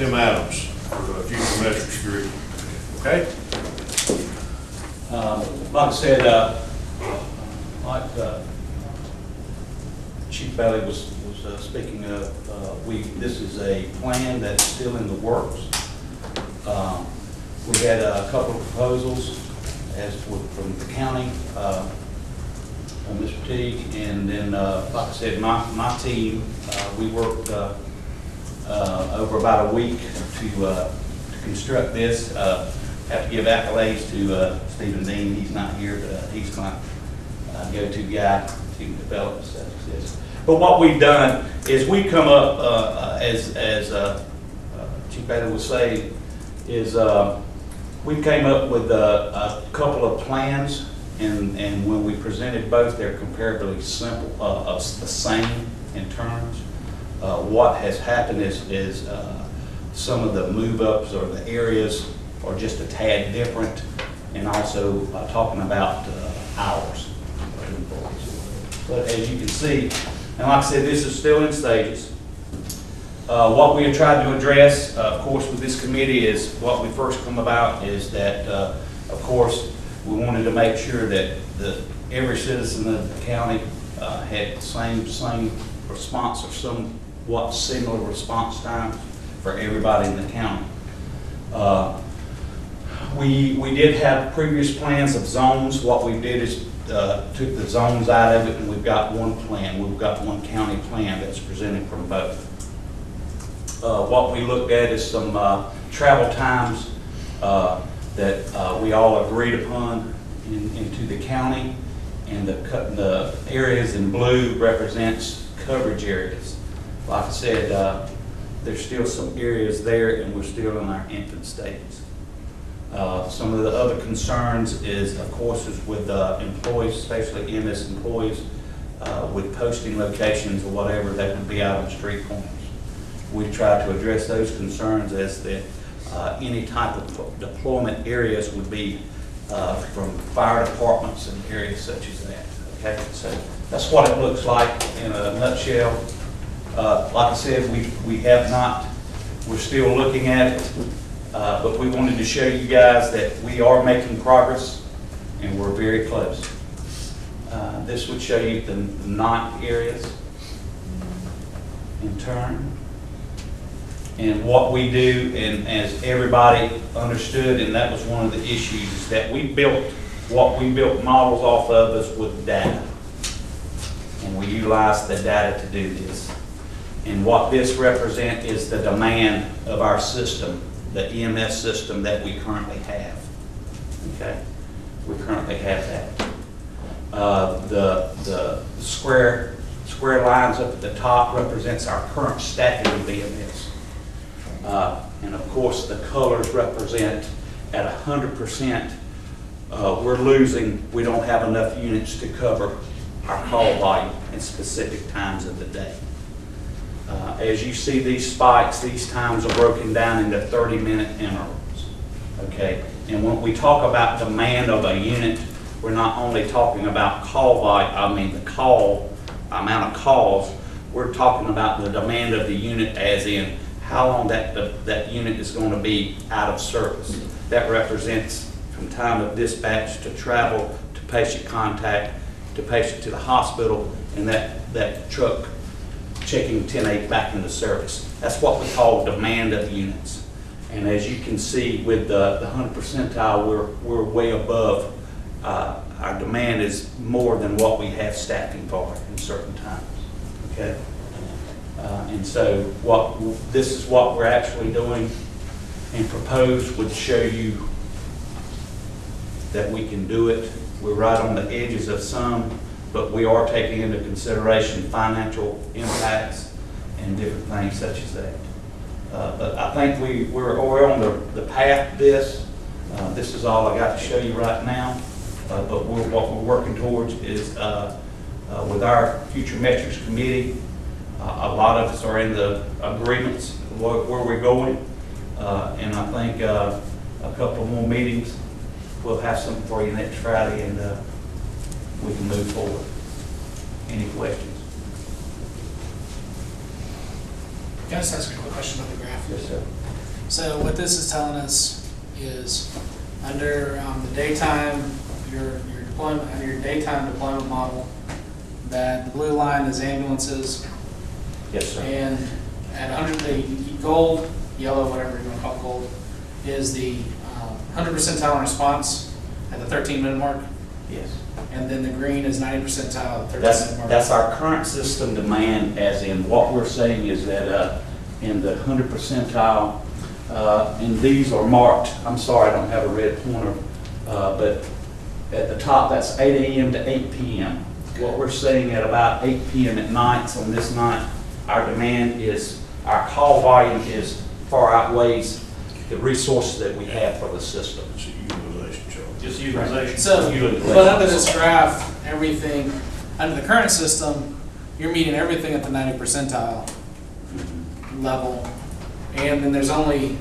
Tim Adams for the future metrics group. Okay? Like I said, Chief Bailey was speaking of, this is a plan that's still in the works. We had a couple of proposals from the county, Mr. Teague, and then, like I said, my team, we worked over about a week to construct this. Have to give accolades to Stephen Dean. He's not here, but he's my go-to guy to develop this. But what we've done is we come up, as Chief Bailey would say, is we came up with a couple of plans, and when we presented both, they're comparably simple, the same in terms. What has happened is some of the move-ups or the areas are just a tad different, and also talking about hours of employees. But as you can see, and like I said, this is still in stages. What we have tried to address, of course, with this committee is what we first come about is that, of course, we wanted to make sure that every citizen of the county had the same response or somewhat similar response time for everybody in the county. We did have previous plans of zones. What we did is took the zones out of it, and we've got one plan. We've got one county plan that's presented from both. What we looked at is some travel times that we all agreed upon into the county, and the areas in blue represents coverage areas. Like I said, there's still some areas there, and we're still in our infant stages. Some of the other concerns is, of course, is with employees, especially EMS employees, with posting locations or whatever that would be out on street corners. We try to address those concerns as that any type of deployment areas would be from fire departments and areas such as that. Okay, so that's what it looks like in a nutshell. Like I said, we have not, we're still looking at it, but we wanted to show you guys that we are making progress and we're very close. This would show you the NOC areas in turn. And what we do, and as everybody understood, and that was one of the issues, is that what we built models off of is with data. And we utilize the data to do this. And what this represents is the demand of our system, the EMS system that we currently have. Okay? We currently have that. The square lines up at the top represents our current staffing of EMS. And of course, the colors represent at 100%, we're losing, we don't have enough units to cover our call volume in specific times of the day. As you see these spikes, these times are broken down into 30-minute intervals. Okay, and when we talk about demand of a unit, we're not only talking about call volume, the amount of calls, we're talking about the demand of the unit as in how long that unit is going to be out of service. That represents from time of dispatch to travel to patient contact to patient to the hospital, and that truck checking 10-8 back into service. That's what we call demand of units. And as you can see with the 100 percentile, we're way above. Our demand is more than what we have staffing for in certain times. Okay. And so this is what we're actually doing, and proposed would show you that we can do it. We're right on the edges of some, but we are taking into consideration financial impacts and different things such as that. But I think we're on the path to this. This is all I got to show you right now. But what we're working towards is with our Future Metrics Committee, a lot of us are in the agreements where we're going, and I think a couple more meetings, we'll have something for you next Friday, and we can move forward. Any questions? Can I just ask a quick question about the graph? Yes, sir. So what this is telling us is under the daytime, your deployment, under your daytime deployment model, that the blue line is ambulances, Yes, sir. and at 100, the gold, yellow, whatever you want to call it, gold, is the 100 percentile response at the 13-minute mark, Yes. and then the green is 90 percentile at the 13-minute mark. That's our current system demand, as in what we're saying is that in the 100 percentile, and these are marked, I'm sorry, I don't have a red pointer, but at the top, that's 8 a.m. to 8 p.m. What we're saying at about 8 p.m. at nights on this night, our demand is, our call volume is far outweighs the resources that we have for the system. It's a utilization charge. Just utilization. So, Utilization. but under this graph, everything, under the current system, you're meeting everything at the 90 percentile level, and then there's only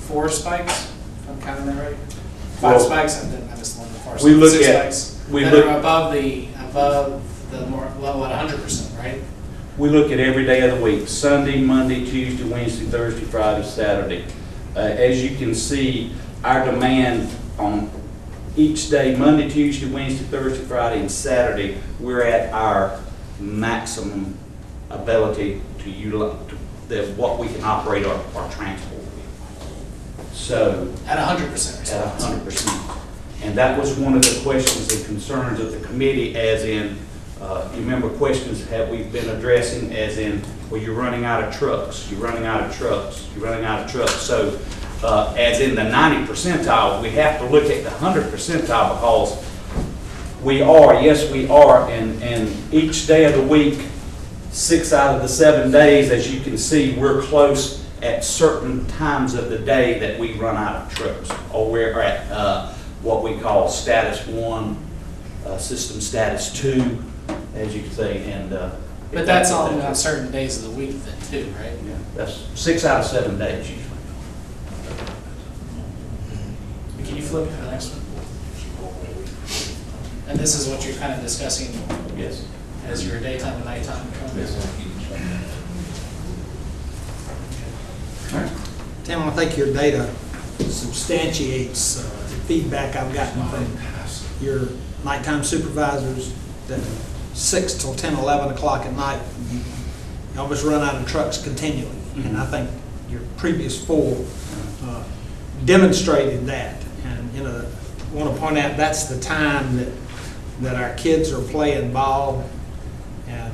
4 spikes, if I'm counting that right? 5 Well, spikes, and then I just wanted the far we side, look 6 at- spikes we that look- are above the more level at 100%, right? We look at every day of the week, Sunday, Monday, Tuesday, Wednesday, Thursday, Friday, Saturday. As you can see, our demand on each day, Monday, Tuesday, Wednesday, Thursday, Friday, and Saturday, we're at our maximum ability to utilize, what we can operate our transport with. So, At 100% at response. 100%. And that was one of the questions and concerns of the committee, as in, you remember questions have we been addressing, as in, well, you're running out of trucks, you're running out of trucks, you're running out of trucks. So, as in the 90 percentile, we have to look at the 100 percentile because we are, yes, we are, and each day of the week, 6 out of the 7 days, as you can see, we're close at certain times of the day that we run out of trucks, or we're at what we call status 1, system status 2, as you can say, and. But that's only on certain days of the week then too, right? Yeah, that's 6 out of 7 days usually. Can you flip to the next one? And this is what you're kind of discussing Yes. as your daytime and nighttime. Yes. Tim, I think your data substantiates the feedback I've gotten from your nighttime supervisors that 6 till 10, 11 o'clock at night, you almost run out of trucks continually. And I think your previous 4 demonstrated that. And, you know, I want to point out that's the time that our kids are playing ball. And,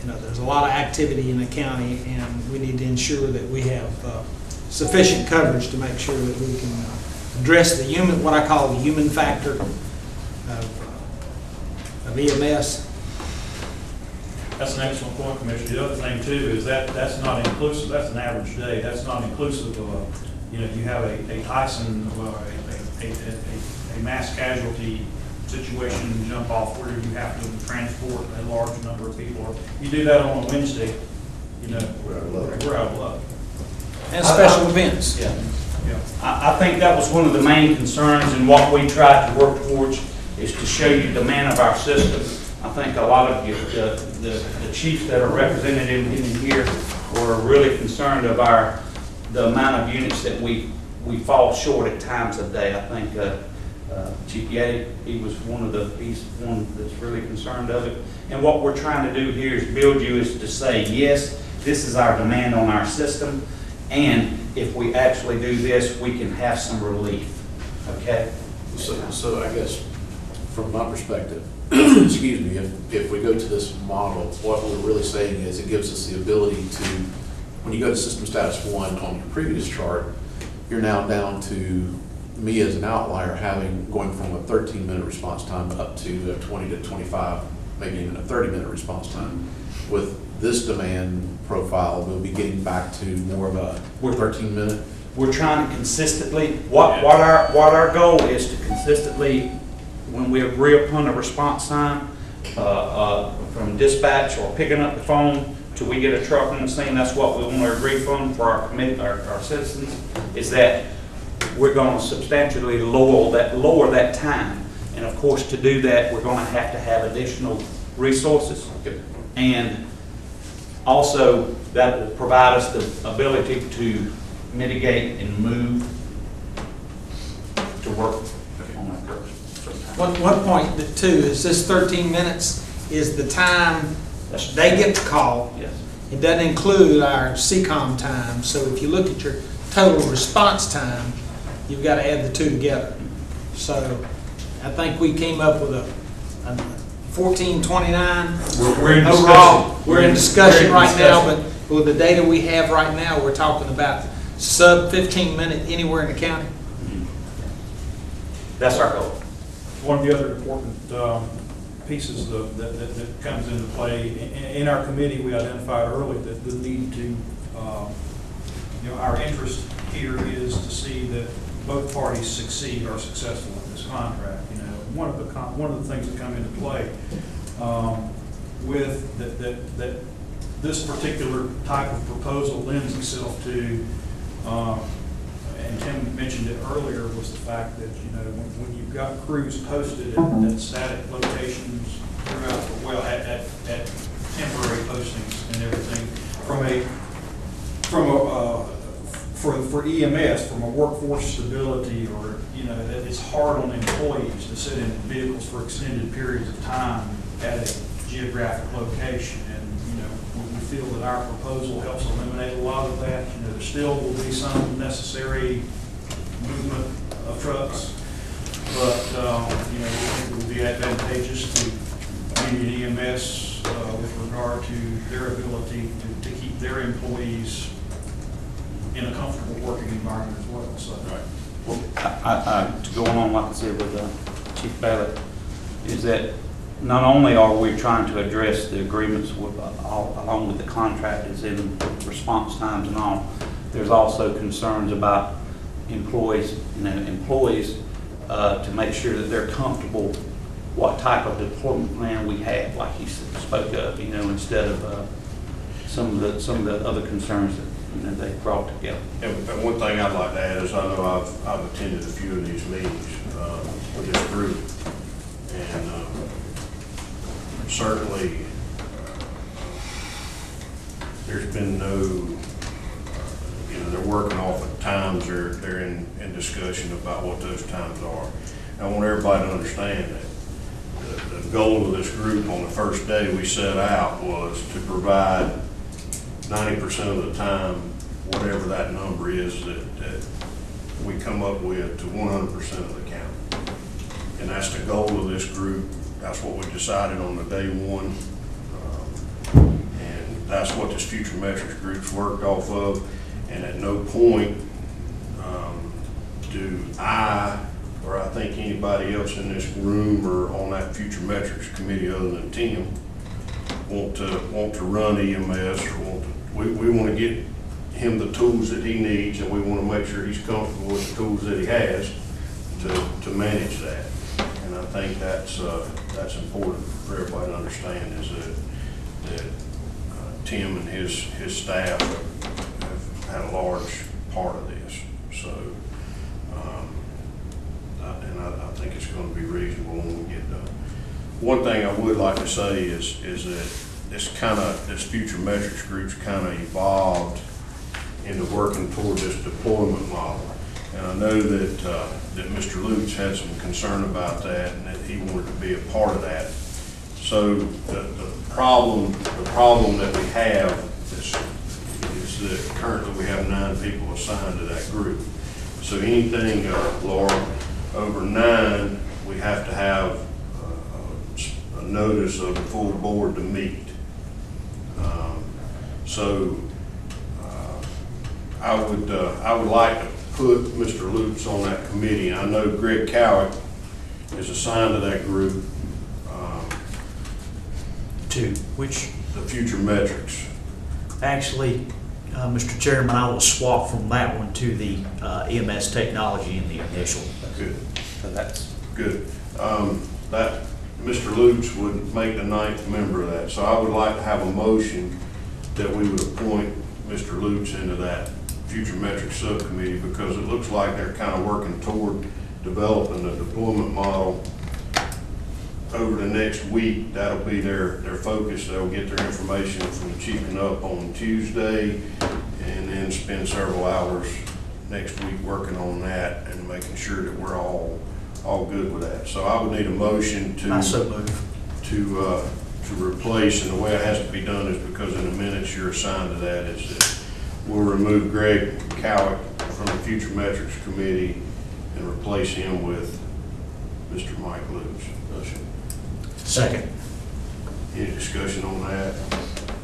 you know, there's a lot of activity in the county, and we need to ensure that we have sufficient coverage to make sure that we can address the human, what I call the human factor of EMS. That's an excellent point, Commissioner. The other thing too is that's not inclusive, that's an average day, that's not inclusive of, you know, you have a Tyson, well, a mass casualty situation jump off where you have to transport a large number of people. You do that on a Wednesday, you know, we're out of luck. And special events. Yeah. Yeah. I think that was one of the main concerns, and what we tried to work towards is to show you the demand of our system. I think a lot of you, the chiefs that are represented in here were really concerned of the amount of units that we fall short at times of day. I think Chief Yeti, he's one that's really concerned of it. And what we're trying to do here is build you is to say, yes, this is our demand on our system, and if we actually do this, we can have some relief, okay? So I guess, from my perspective, excuse me, if we go to this model, what we're really saying is it gives us the ability to, when you go to system status 1 on your previous chart, you're now down to me as an outlier going from a 13-minute response time up to a 20 to 25, maybe even a 30-minute response time. With this demand profile, we'll be getting back to more of a 13-minute. We're trying to consistently, what our goal is to consistently, when we agree upon a response time, from dispatch or picking up the phone till we get a truck on the scene, that's what we want to agree upon for our citizens, is that we're going to substantially lower that time. And of course, to do that, we're going to have additional resources. And also, that will provide us the ability to mitigate and move to work on that curve. One point too is this 13 minutes is the time they get the call. Yes. It doesn't include our CCOM time, so if you look at your total response time, you've got to add the two together. So I think we came up with a 1429. We're in Overall, discussion. we're in discussion right now, discussion. but with the data we have right now, we're talking about sub 15 minute anywhere in the county. That's our goal. One of the other important pieces that comes into play, in our committee, we identified early that the need to, our interest here is to see that both parties succeed or successful in this contract. One of the things that come into play with that this particular type of proposal lends itself to, and Tim mentioned it earlier, was the fact that, when you've got crews posted at static locations throughout, at temporary postings and everything, for EMS, from a workforce stability, or, that it's hard on employees to sit in vehicles for extended periods of time at a geographic location. And, we feel that our proposal helps eliminate a lot of that. There still will be some necessary movement of trucks, but, we think it will be advantageous to immediate EMS with regard to their ability to keep their employees in a comfortable working environment as well. So, Well, to go on, like I said, with Chief Ballard, is that not only are we trying to address the agreements with, along with the contractors in response times and all, there's also concerns about employees, to make sure that they're comfortable what type of deployment plan we have, like he spoke of, instead of some of the other concerns that they brought together. And one thing I'd like to add is, I know I've attended a few of these meetings with this group, and certainly there's been no, they're working off of times, they're in discussion about what those times are. I want everybody to understand that the goal of this group on the first day we set out was to provide 90% of the time, whatever that number is that we come up with, to 100% of the county. And that's the goal of this group. That's what we decided on the day one. And that's what this future metrics group's worked off of. And at no point do I, or I think anybody else in this room or on that future metrics committee other than Tim, want to run EMS, or we want to get him the tools that he needs, and we want to make sure he's comfortable with the tools that he has to manage that. And I think that's important for everybody to understand, is that Tim and his staff have had a large part of this. So, and I think it's going to be reasonable when we get done. One thing I would like to say is that this future metrics group's kind of evolved into working toward this deployment model. And I know that Mr. Lutz had some concern about that, and that he wanted to be a part of that. So the problem that we have is that currently we have 9 people assigned to that group. So anything, Laura, over 9, we have to have a notice of the full board to meet. I would like to put Mr. Lutz on that committee. I know Greg Cowick is assigned to that group. To which, The future metrics. actually, Mr. Chairman, I will swap from that one to the EMS technology in the initial. Good. So that's Good. That Mr. Lutz would make the 9th member of that. So I would like to have a motion that we would appoint Mr. Lutz into that future metrics subcommittee, because it looks like they're kind of working toward developing a deployment model over the next week. That'll be their focus. They'll get their information from the chief and up on Tuesday, and then spend several hours next week working on that and making sure that we're all good with that. So I would need a motion I so move. to replace, and the way it has to be done is because in the minutes you're assigned to that is that we'll remove Greg Cowick from the Future Metrics Committee and replace him with Mr. Mike Lewis. Second. Any discussion on that?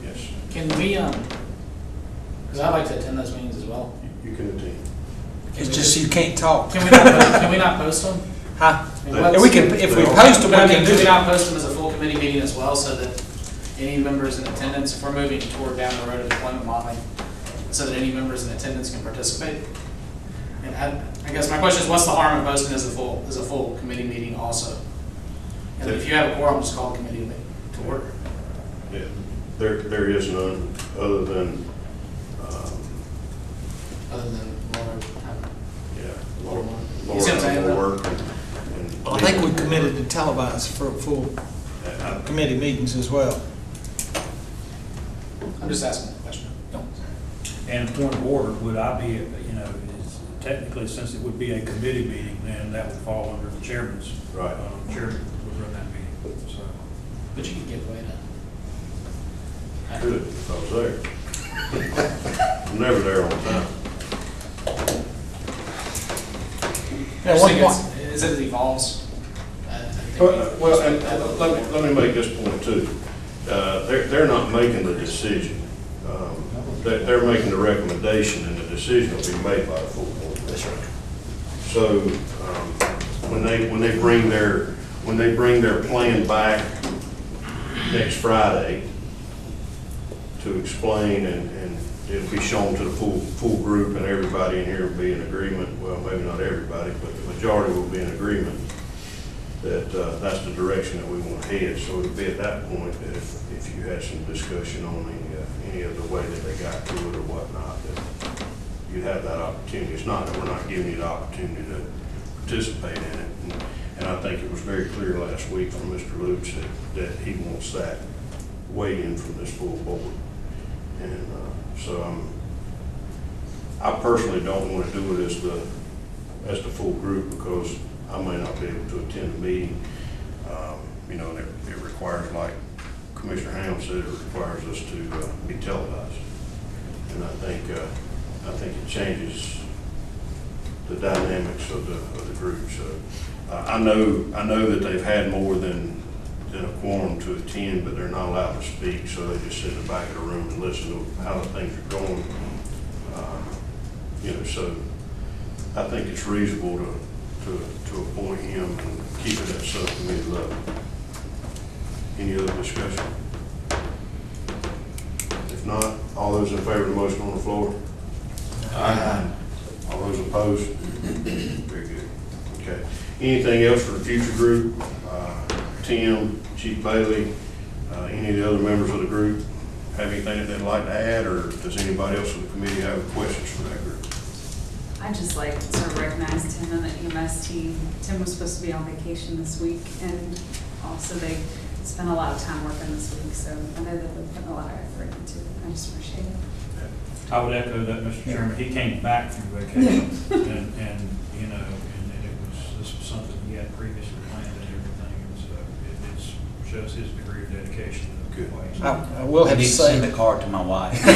Yes, Can we, because I like to attend those meetings as well. you can attend. It's just you can't talk. Can we not post them? Huh? Let's- We can, if we post them, we But I mean, can do do we it. not post them as a full committee meeting as well, so that any members in attendance, if we're moving toward down the road of deployment modeling, so that any members in attendance can participate? And I guess my question is, what's the harm in posting as a full committee meeting also? And if you have a quorum, just call the committee to order. Yeah, there is none other than, Other than Laura having. yeah, Laura, Laura you see what I'm saying, having to though? work and. Well, I think we committed to televise for full committee meetings as well. I'm just asking a question. And point of order, would I be, is technically, since it would be a committee meeting, then that would fall under the chairman's. Right. Chairman would run that meeting, so. But you can give away that. Could, if I was there. I'm never there on time. I just think as it evolves. I think Well, and let me make this point too. They're not making the decision. They're making the recommendation, and the decision will be made by the full board. That's right. So, when they bring their plan back next Friday to explain, and it'll be shown to the full group, and everybody in here will be in agreement, well, maybe not everybody, but the majority will be in agreement that that's the direction that we want to head. So it'll be at that point that if you had some discussion on any of the way that they got to it or whatnot, that you'd have that opportunity. It's not that we're not giving you the opportunity to participate in it. And I think it was very clear last week from Mr. Lutz that he wants that weigh-in from this full board. And so I personally don't want to do it as the full group, because I may not be able to attend a meeting. And it requires, like Commissioner Ham said, it requires us to be televised. And I think it changes the dynamics of the group. So I know that they've had more than a quorum to attend, but they're not allowed to speak, so they just sit in the back of the room and listen to how the things are going. So I think it's reasonable to appoint him and keep it at subcommittee level. Any other discussion? If not, all those in favor of the motion on the floor? Aye. All those opposed? Very good. Okay. Anything else for the future group? Tim, Chief Bailey, any of the other members of the group have anything that they'd like to add, or does anybody else in the committee have questions for that group? I'd just like to sort of recognize Tim and the EMS team. Tim was supposed to be on vacation this week, and also they spent a lot of time working this week, so I know that they're putting a lot of effort into it. I just appreciate it. I would echo that, Mr. Chairman. He came back from vacation, and this was something he had previously planned and everything, and so it shows his degree of dedication to the Good. place. I will have I to need to send say, a card to my wife. The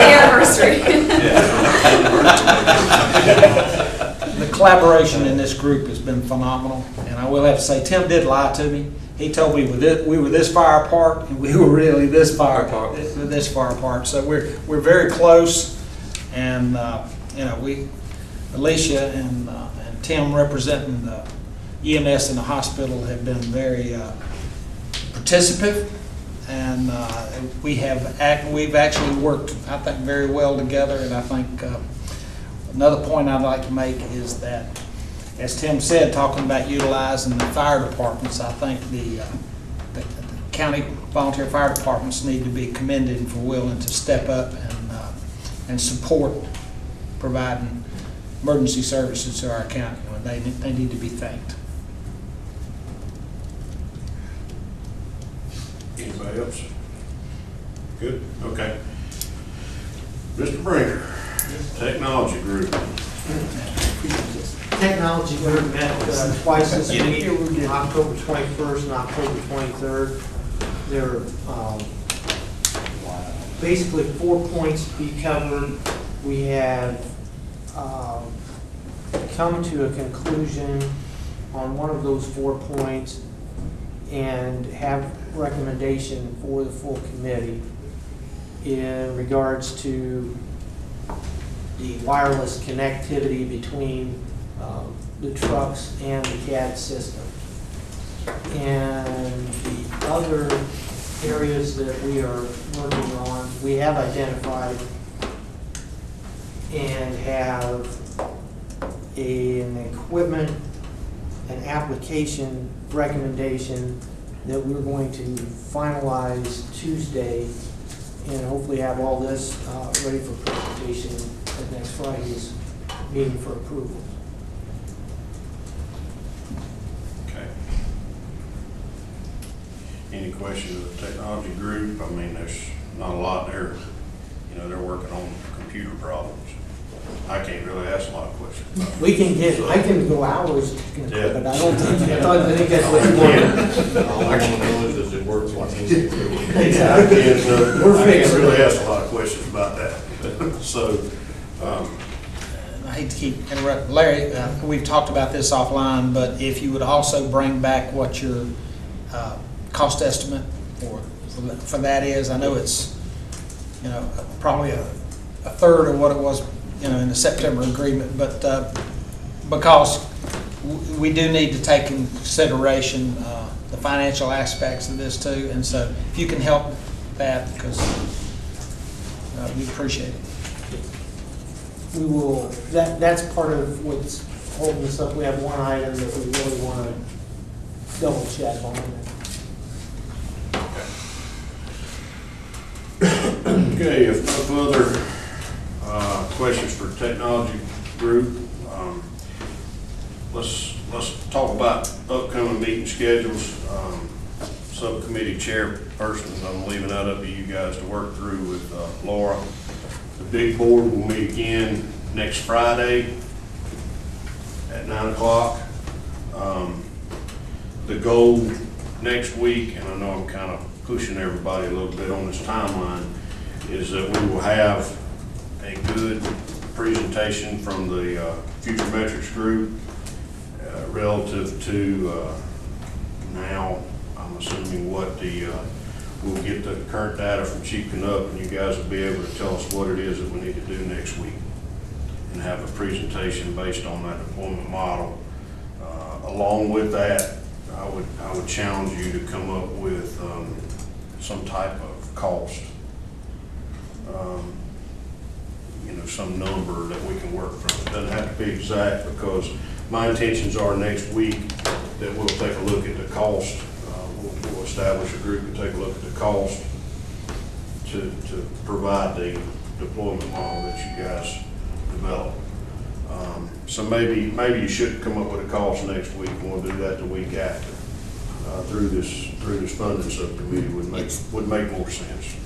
anniversary. the collaboration in this group has been phenomenal, and I will have to say, Tim did lie to me. He told me we were this far apart, and we were really this far apart. So we're very close, and Alicia and Tim representing the EMS in the hospital have been very participative, and we've actually worked, I think, very well together. And I think another point I'd like to make is that, as Tim said, talking about utilizing the fire departments, I think the county volunteer fire departments need to be commended for willing to step up and support providing emergency services to our county. They need to be thanked. Anybody else? Good, okay. Mr. Brinker, Technology Group. Technology Group met twice this week, October 21st and October 23rd. There are basically 4 points to be covered. We have come to a conclusion on one of those 4 points and have recommendation for the full committee in regards to the wireless connectivity between the trucks and the CAD system. And the other areas that we are working on, we have identified and have an equipment, an application recommendation that we're going to finalize Tuesday and hopefully have all this ready for presentation at next Friday's meeting for approval. Okay. Any questions of the Technology Group? I mean, there's not a lot there. You know, they're working on computer problems. I can't really ask a lot of questions. We can get, I can go hours, Yeah. but I don't think, I think that's what you want. All I want to know is that it works like this. Exactly. We're I can't fixing really it. ask a lot of questions about that. So, I hate to keep interrupting. Larry, we've talked about this offline, but if you would also bring back what your cost estimate for that is. I know it's, you know, probably a third of what it was, you know, in the September agreement, but because we do need to take in consideration the financial aspects of this too, and so if you can help that, because we appreciate it. We will, that's part of what's holding us up. We have one item that we really want to double check on. okay, if no further questions for Technology Group, let's talk about upcoming meeting schedules. Subcommittee chairpersons, I'm leaving that up to you guys to work through with Laura. The big board will meet again next Friday at 9 o'clock. The goal next week, and I know I'm kind of pushing everybody a little bit on this timeline, is that we will have a good presentation from the Future Metrics Group relative to now, I'm assuming what the, we'll get the current data from Chief Canuck, and you guys will be able to tell us what it is that we need to do next week and have a presentation based on that deployment model. Along with that, I would challenge you to come up with some type of cost, you know, some number that we can work from. It doesn't have to be exact, because my intentions are next week that we'll take a look at the cost. We'll establish a group and take a look at the cost to provide the deployment model that you guys develop. So maybe you shouldn't come up with a cost next week, and we'll do that the week after. Through this funding subcommittee would make more sense.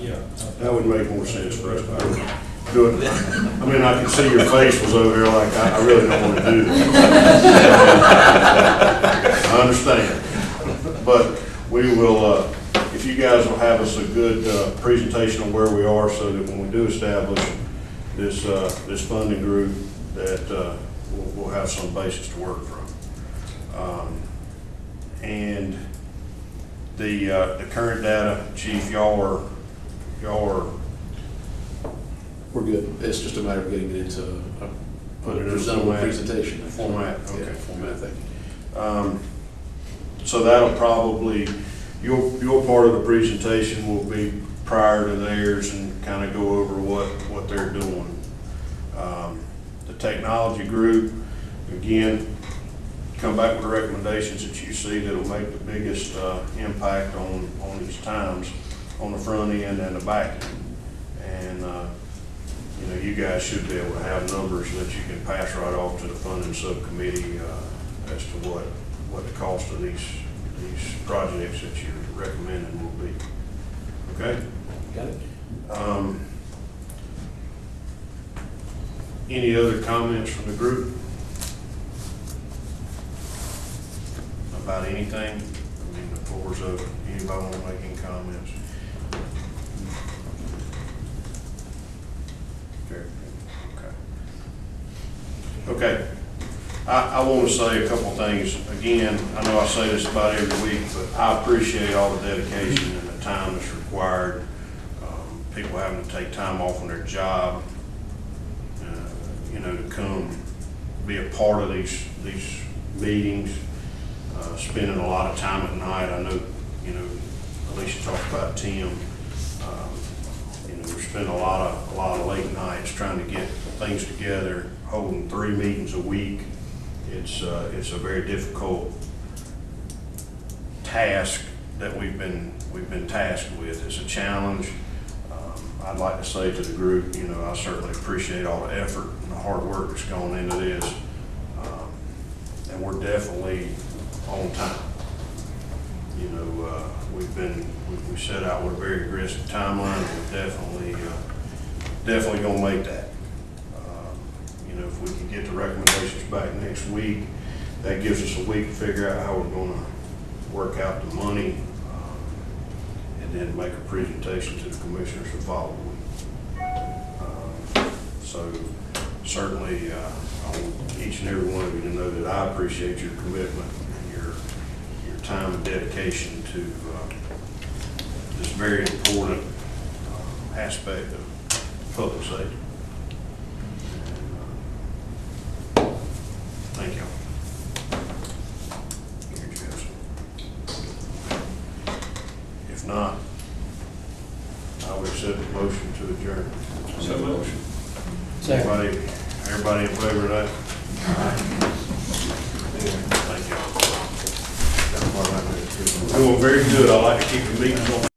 Yeah. That would make more sense for us to do it. I mean, I can see your face was over there like, I really don't want to do this. I understand. But we will, if you guys will have us a good presentation on where we are, so that when we do establish this funding group, that we'll have some basis to work from. And the current data, Chief, y'all are We're good. It's just a matter of getting it into a put it in a presentable format. presentation. Format, okay, Yeah, format. thank you. So that'll probably, your part of the presentation will be prior to theirs, and kind of go over what they're doing. The Technology Group, again, come back with the recommendations that you see that'll make the biggest impact on these times, on the front end and the back end. And you know, you guys should be able to have numbers that you can pass right off to the funding subcommittee as to what the cost of these projects that you're recommending will be. Okay? Got it. Any other comments from the group? About anything? I mean, the floor's open. Anybody want to make any comments? Okay. Okay. I want to say a couple things. Again, I know I say this about every week, but I appreciate all the dedication and the time that's required. People having to take time off from their job, to come be a part of these meetings, spending a lot of time at night. I know, Alicia talked about Tim. We're spending a lot of late nights trying to get things together, holding 3 meetings a week. It's a very difficult task that we've been tasked with. It's a challenge. I'd like to say to the group, I certainly appreciate all the effort and the hard work that's gone into this. And we're definitely on time. We set out with a very aggressive timeline. We're definitely gonna make that. If we can get the recommendations back next week, that gives us a week to figure out how we're gonna work out the money, and then make a presentation to the commissioners the following week. So certainly, I want each and every one of you to know that I appreciate your commitment and your time and dedication to this very important aspect of public safety. Thank you. Here, Joseph. If not, I would accept the motion to adjourn. So moved. Everybody in favor of that? Thank you. Doing very good. I like to keep the meetings on.